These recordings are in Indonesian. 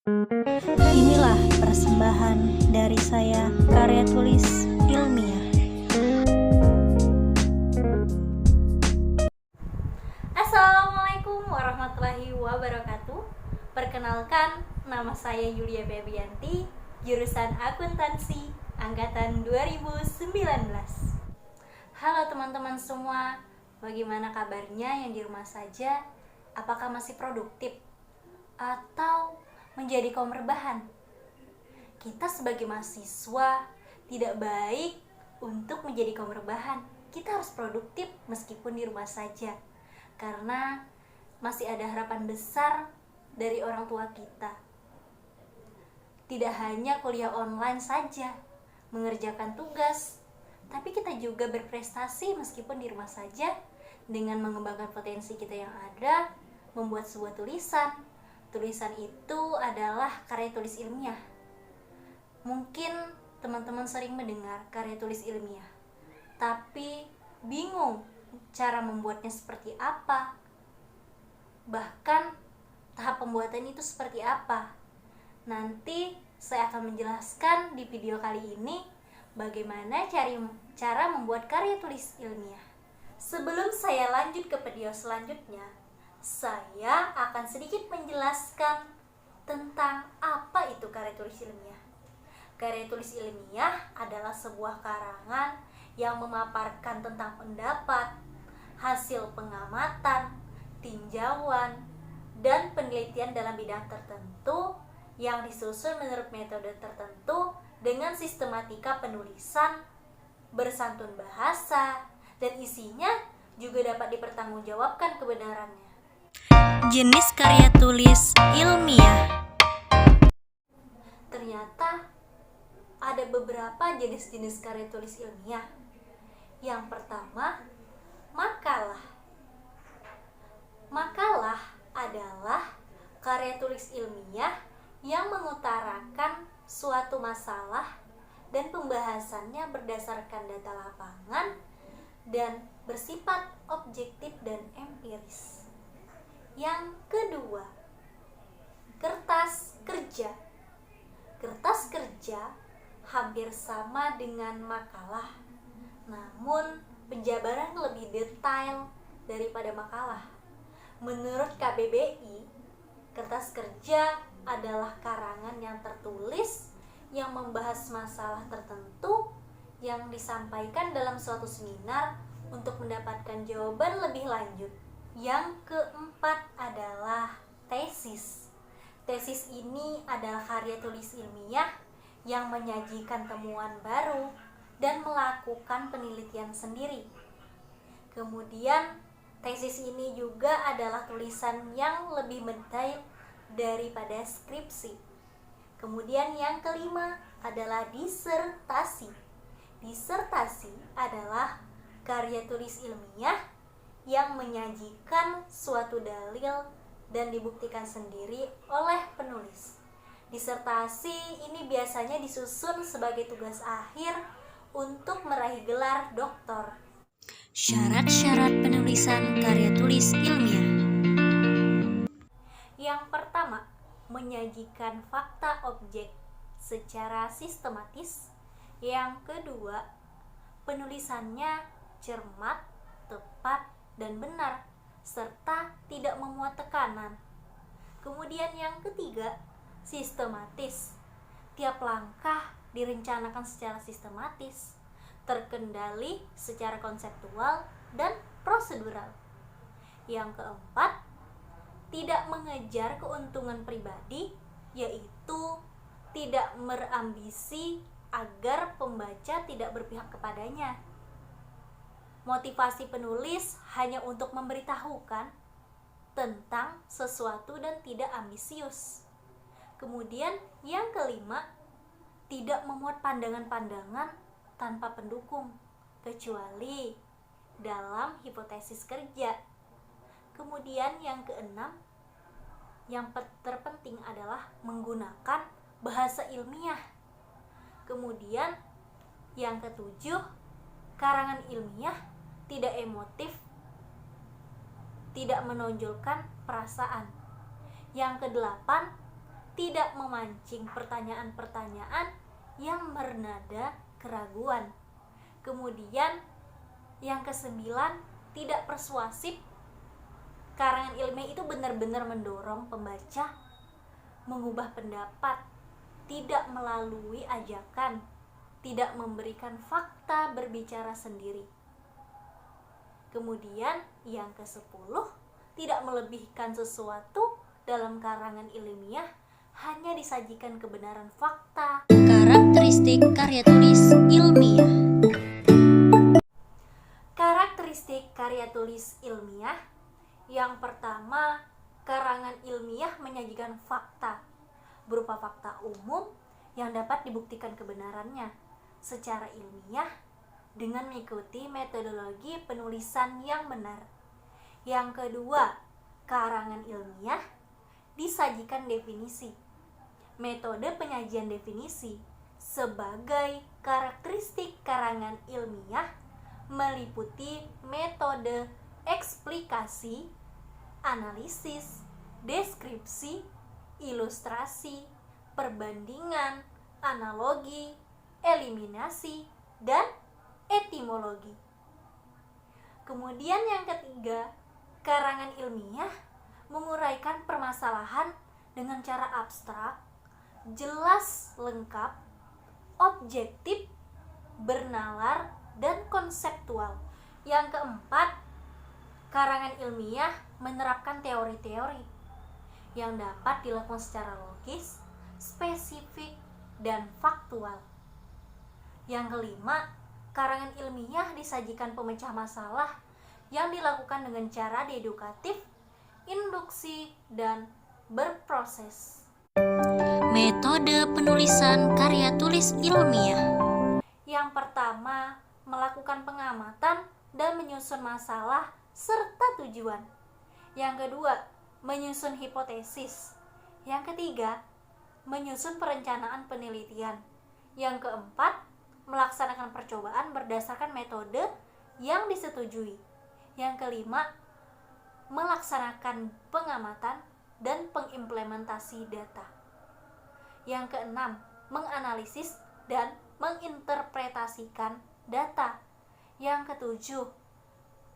Inilah persembahan dari saya, karya tulis ilmiah. Assalamualaikum warahmatullahi wabarakatuh. Perkenalkan, nama saya Yulia Febrianti, jurusan akuntansi angkatan 2019. Halo teman-teman semua, bagaimana kabarnya yang di rumah saja? Apakah masih produktif? Atau menjadi kaum rebahan? Kita sebagai mahasiswa tidak baik untuk menjadi kaum rebahan. Kita harus produktif meskipun di rumah saja, karena masih ada harapan besar dari orang tua kita. Tidak hanya kuliah online saja, mengerjakan tugas, tapi kita juga berprestasi meskipun di rumah saja dengan mengembangkan potensi kita yang ada, membuat sebuah tulisan. Tulisan itu adalah karya tulis ilmiah. Mungkin teman-teman sering mendengar karya tulis ilmiah, tapi bingung cara membuatnya seperti apa. Bahkan tahap pembuatan itu seperti apa. Nanti saya akan menjelaskan di video kali ini bagaimana cara membuat karya tulis ilmiah. Sebelum saya lanjut ke video selanjutnya, saya akan sedikit menjelaskan tentang apa itu karya tulis ilmiah. Karya tulis ilmiah adalah sebuah karangan yang memaparkan tentang pendapat, hasil pengamatan, tinjauan, dan penelitian dalam bidang tertentu yang disusun menurut metode tertentu dengan sistematika penulisan, bersantun bahasa, dan isinya juga dapat dipertanggungjawabkan kebenarannya. Jenis karya tulis ilmiah. Ternyata ada beberapa jenis-jenis karya tulis ilmiah. Yang pertama, makalah. Makalah adalah karya tulis ilmiah yang mengutarakan suatu masalah dan pembahasannya berdasarkan data lapangan dan bersifat objektif dan empiris. Yang kedua, kertas kerja. Kertas kerja hampir sama dengan makalah, namun penjabaran lebih detail daripada makalah. Menurut KBBI, kertas kerja adalah karangan yang tertulis yang membahas masalah tertentu yang disampaikan dalam suatu seminar untuk mendapatkan jawaban lebih lanjut. Yang keempat adalah tesis. Tesis ini adalah karya tulis ilmiah yang menyajikan temuan baru dan melakukan penelitian sendiri. Kemudian, tesis ini juga adalah tulisan yang lebih mendetail daripada skripsi. Kemudian yang kelima adalah disertasi. Disertasi adalah karya tulis ilmiah yang menyajikan suatu dalil dan dibuktikan sendiri oleh penulis. Disertasi ini biasanya disusun sebagai tugas akhir untuk meraih gelar doktor. Syarat-syarat penulisan karya tulis ilmiah. Yang pertama, menyajikan fakta objek secara sistematis. Yang kedua, penulisannya cermat, tepat, dan benar, serta tidak memuat tekanan. Kemudian yang ketiga, sistematis. Tiap langkah direncanakan secara sistematis, terkendali secara konseptual dan prosedural. Yang keempat, tidak mengejar keuntungan pribadi, yaitu tidak berambisi agar pembaca tidak berpihak kepadanya. Motivasi penulis hanya untuk memberitahukan tentang sesuatu dan tidak ambisius. Kemudian yang kelima, tidak memuat pandangan-pandangan tanpa pendukung, kecuali dalam hipotesis kerja. Kemudian yang keenam, yang terpenting adalah menggunakan bahasa ilmiah. Kemudian yang ketujuh, karangan ilmiah tidak emotif, tidak menonjolkan perasaan. Yang kedelapan, tidak memancing pertanyaan-pertanyaan yang bernada keraguan. Kemudian yang kesembilan, tidak persuasif. Karangan ilmiah itu benar-benar mendorong pembaca mengubah pendapat, tidak melalui ajakan, tidak memberikan fakta berbicara sendiri. Kemudian yang ke-10, tidak melebihkan sesuatu dalam karangan ilmiah, hanya disajikan kebenaran fakta. Karakteristik karya tulis ilmiah. Karakteristik karya tulis ilmiah. Yang pertama, karangan ilmiah menyajikan fakta berupa fakta umum yang dapat dibuktikan kebenarannya secara ilmiah dengan mengikuti metodologi penulisan yang benar. Yang kedua, karangan ilmiah disajikan definisi. Metode penyajian definisi sebagai karakteristik karangan ilmiah meliputi metode eksplikasi, analisis, deskripsi, ilustrasi, perbandingan, analogi, eliminasi, dan etimologi. Kemudian yang ketiga, karangan ilmiah menguraikan permasalahan dengan cara abstrak, jelas, lengkap, objektif, bernalar, dan konseptual. Yang keempat, karangan ilmiah menerapkan teori-teori yang dapat dilakukan secara logis, spesifik, dan faktual. Yang kelima, karangan ilmiah disajikan pemecah masalah yang dilakukan dengan cara dedukatif, induksi, dan berproses. Metode penulisan karya tulis ilmiah. Yang pertama, melakukan pengamatan dan menyusun masalah serta tujuan. Yang kedua, menyusun hipotesis. Yang ketiga, menyusun perencanaan penelitian. Yang keempat, melaksanakan percobaan berdasarkan metode yang disetujui. Yang kelima, melaksanakan pengamatan dan pengimplementasi data. Yang keenam, menganalisis dan menginterpretasikan data. Yang ketujuh,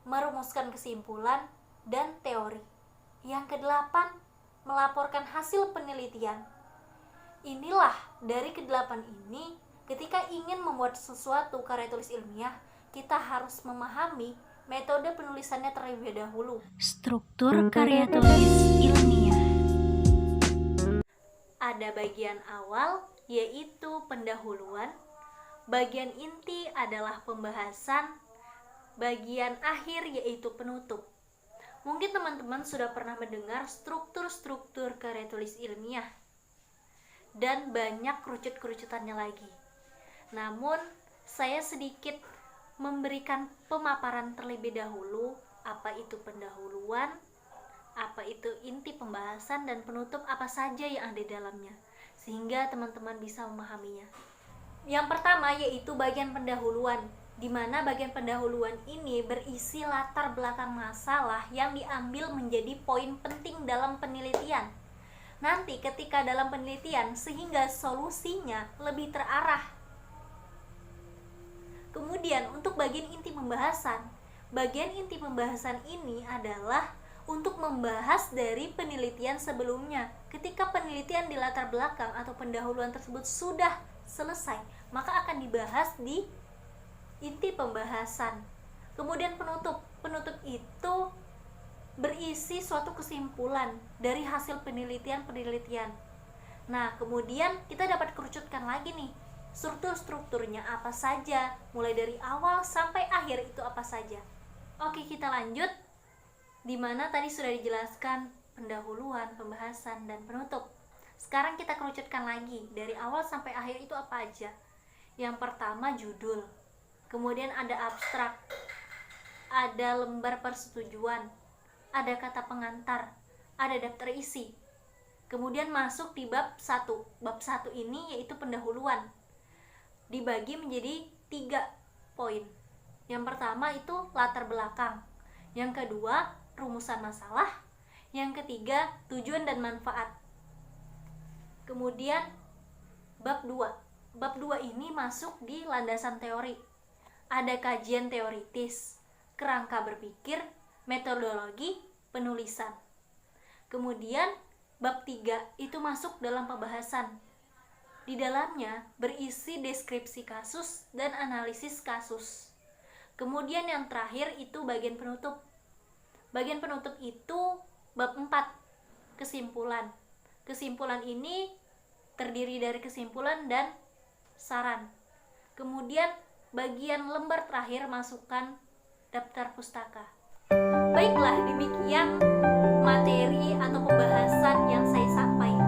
merumuskan kesimpulan dan teori. Yang kedelapan, melaporkan hasil penelitian. Inilah dari kedelapan ini, ketika ingin membuat sesuatu karya tulis ilmiah, kita harus memahami metode penulisannya terlebih dahulu. Struktur karya tulis ilmiah. Ada bagian awal, yaitu pendahuluan. Bagian inti adalah pembahasan. Bagian akhir yaitu penutup. Mungkin teman-teman sudah pernah mendengar struktur-struktur karya tulis ilmiah dan banyak kerucut-kerucutannya lagi. Namun, saya sedikit memberikan pemaparan terlebih dahulu, apa itu pendahuluan, apa itu inti pembahasan, dan penutup apa saja yang ada di dalamnya, sehingga teman-teman bisa memahaminya. Yang pertama yaitu bagian pendahuluan, di mana bagian pendahuluan ini berisi latar belakang masalah yang diambil menjadi poin penting dalam penelitian. Nanti ketika dalam penelitian, sehingga solusinya lebih terarah. Kemudian untuk bagian inti pembahasan ini adalah untuk membahas dari penelitian sebelumnya. Ketika penelitian di latar belakang atau pendahuluan tersebut sudah selesai, maka akan dibahas di inti pembahasan. Kemudian penutup itu berisi suatu kesimpulan dari hasil penelitian. Nah, kemudian kita dapat kerucutkan lagi nih, strukturnya apa saja, mulai dari awal sampai akhir itu apa saja. Oke, kita lanjut. Dimana tadi sudah dijelaskan pendahuluan, pembahasan, dan penutup. Sekarang kita kerucutkan lagi, dari awal sampai akhir itu apa aja. Yang pertama judul, kemudian ada abstrak, ada lembar persetujuan, ada kata pengantar, ada daftar isi. Kemudian masuk di bab 1. Bab 1 ini yaitu pendahuluan, dibagi menjadi 3 poin. Yang pertama itu latar belakang, yang kedua rumusan masalah, yang ketiga tujuan dan manfaat. Kemudian bab 2. Bab 2 ini masuk di landasan teori. Ada kajian teoritis, kerangka berpikir, metodologi, penulisan. Kemudian bab 3 itu masuk dalam pembahasan. Di dalamnya berisi deskripsi kasus dan analisis kasus. Kemudian yang terakhir itu bagian penutup. Bagian penutup itu bab 4, kesimpulan. Kesimpulan ini terdiri dari kesimpulan dan saran. Kemudian bagian lembar terakhir masukkan daftar pustaka. Baiklah, demikian materi atau pembahasan yang saya sampaikan.